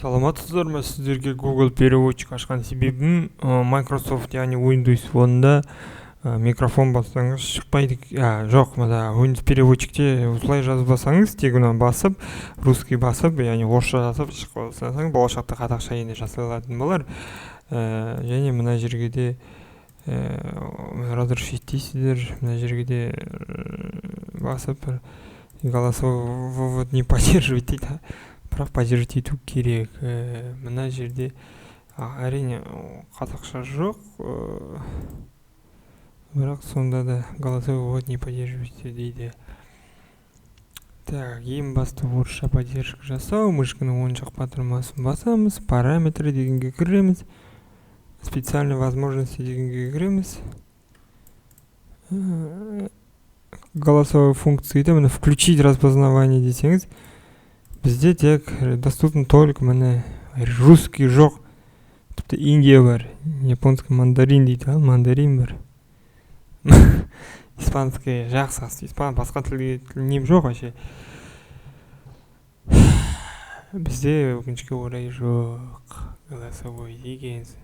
Саламатсыздар ма? Сіздерге Google переводчик ашқан себебім Microsoft, яғни Windows One'да микрофон бассаңыз шықпайды. Жоқ, мына Windows переводчикте осылай жазбасаңыз, тек оны басып, русский басып, яғни орысша жазып шықпасаң, болашақта қазақша енді жасай алатын болар. Және мына жерге де разрешить дейсіздер, мына жерге де басып, голосовой вывод не поддерживать дейді. Бірақ поддерживать ету керек. Мына жерде әрине қазақша жоқ, бірақ сонда да голосовой вывод не поддерживать дейді. Так, ең басты орысша поддержка жасау, мышканың оң жақ батырмасын басамыз, параметры дегенге кіреміз, специальные возможности дегенге кіреміз. Голосовой функцияда мына включить распознавание десеңіз, бізде тек доступны только міне русский жоқ, тіпті Индия бар, японский мандарин дейді, мандарин бар. Испанский жақсы, басқа тілге нем жоқ әше. Бізде өкінішке орай жоқ голосовой дегенсіз.